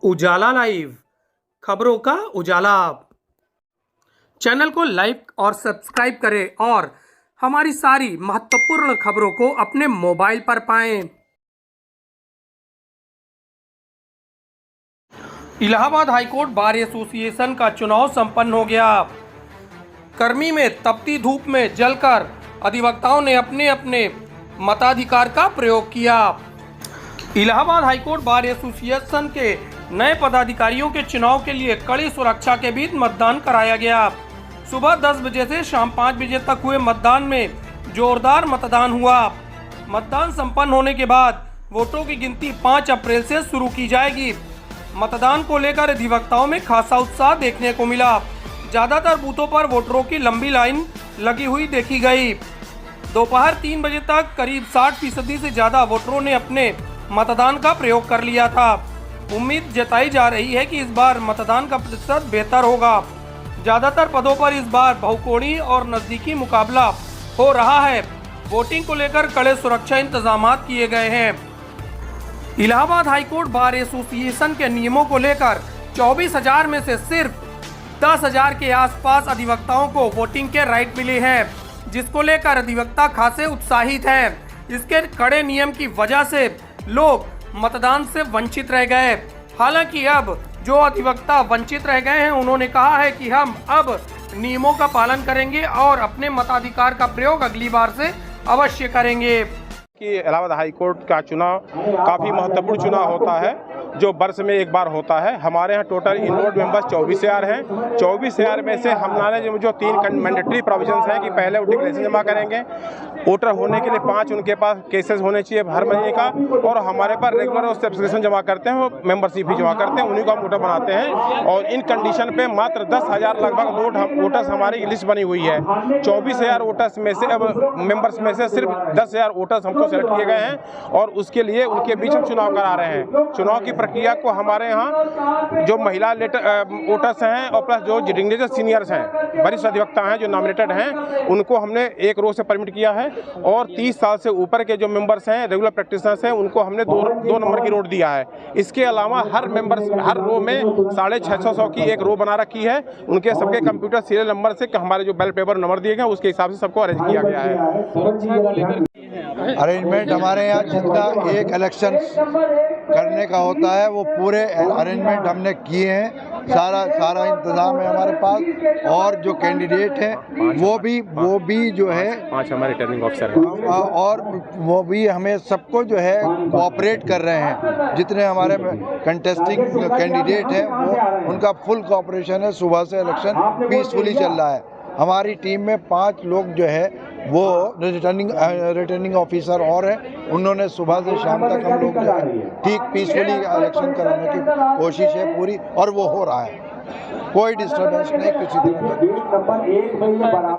उजाला live, खबरों का उजाला। Channel को लाइक और सब्सक्राइब करें और हमारी सारी महत्वपूर्ण खबरों को अपने मोबाइल पर पाएं। इलाहाबाद हाईकोर्ट बार एसोसिएशन का चुनाव संपन्न हो गया। गर्मी में तपती धूप में जलकर अधिवक्ताओं ने अपने अपने मताधिकार का प्रयोग किया। इलाहाबाद हाईकोर्ट बार एसोसिएशन के नए पदाधिकारियों के चुनाव के लिए कड़ी सुरक्षा के बीच मतदान कराया गया। सुबह 10 बजे से शाम 5 बजे तक हुए मतदान में जोरदार मतदान हुआ। मतदान संपन्न होने के बाद वोटों की गिनती 5 अप्रैल से शुरू की जाएगी। मतदान को लेकर अधिवक्ताओं में खासा उत्साह देखने को मिला। ज्यादातर बूथों पर वोटरों की लंबी लाइन लगी हुई देखी गई। दोपहर 3 बजे तक करीब 60% से ज्यादा वोटरों ने अपने मतदान का प्रयोग कर लिया था। उम्मीद जताई जा रही है कि इस बार मतदान का प्रतिशत बेहतर होगा। ज्यादातर पदों पर इस बार बहुकोणीय और नजदीकी मुकाबला हो रहा है। वोटिंग को लेकर कड़े सुरक्षा इंतजाम किए गए हैं। इलाहाबाद हाईकोर्ट बार एसोसिएशन के नियमों को लेकर 24,000 में से सिर्फ 10,000 के आसपास अधिवक्ताओं को वोटिंग के राइट मिले हैं, जिसको लेकर अधिवक्ता खासे उत्साहित हैं। इसके कड़े नियम की वजह से लोग मतदान से वंचित रह गए। हालांकि अब जो अधिवक्ता वंचित रह गए हैं, उन्होंने कहा है कि हम अब नियमों का पालन करेंगे और अपने मताधिकार का प्रयोग अगली बार से अवश्य करेंगे। कि इलाहाबाद हाई कोर्ट का चुनाव काफ़ी महत्वपूर्ण चुनाव होता है, जो वर्ष में एक बार होता है। हमारे यहाँ टोटल इनरोल्ड मेंबर्स 24,000 हैं। 24,000 में से हमारे जो 3 मैंडेटरी प्रोविजंस हैं कि पहले वो डिक्लेरेशन जमा करेंगे, वोटर होने के लिए 5 उनके पास केसेस होने चाहिए हर महीने का, और हमारे पास रेगुलर वो सब्सक्रिप्शन जमा करते हैं, वो मेंबरशिप भी जमा करते हैं, उन्हीं को हम वोटर बनाते हैं। और इन कंडीशन पे मात्र 10,000 लगभग वोटर्स हमारी लिस्ट बनी हुई है। 24,000 वोटर्स में से अब मेंबर्स में से सिर्फ 10,000 वोटर्स हमको सेलेक्ट किए गए हैं और उसके लिए उनके बीच हम चुनाव करा रहे हैं। चुनाव की प्रक्रिया को हमारे यहाँ जो महिला वोटर्स हैं और प्लस जो डिग्नेटेड सीनियर्स हैं, वरिष्ठ अधिवक्ता हैं जो नॉमिनेटेड हैं, उनको हमने एक रो से परमिट किया है। और 30 साल से ऊपर के जो मेंबर्स हैं, रेगुलर प्रैक्टिशनर्स हैं, उनको हमने 2 नंबर की रोड दिया है। इसके अलावा हर रो में 650 की एक रो बना रखी है। उनके सबके कंप्यूटर सीरियल नंबर से हमारे जो बैलेट पेपर नंबर दिए गए उसके हिसाब से सबको अरेंज किया गया है। अरेंजमेंट हमारे यहाँ जितना एक इलेक्शन करने का होता है वो पूरे अरेंजमेंट हमने किए हैं। सारा इंतजाम है हमारे पास। और जो कैंडिडेट है वो भी जो है 5 हमारे रिटर्निंग ऑफिसर हैं और वो भी हमें सबको जो है कोऑपरेट कर रहे हैं। जितने हमारे कंटेस्टिंग कैंडिडेट हैं वो उनका फुल कोऑपरेशन है। सुबह से इलेक्शन पीसफुली चल रहा है। हमारी टीम में 5 लोग जो है वो रिटर्निंग ऑफिसर और हैं। उन्होंने सुबह से शाम तक हम लोग जो है ठीक पीसफुली इलेक्शन कराने की कोशिश है पूरी, और वो हो रहा है। कोई डिस्टर्बेंस नहीं किसी तरह का।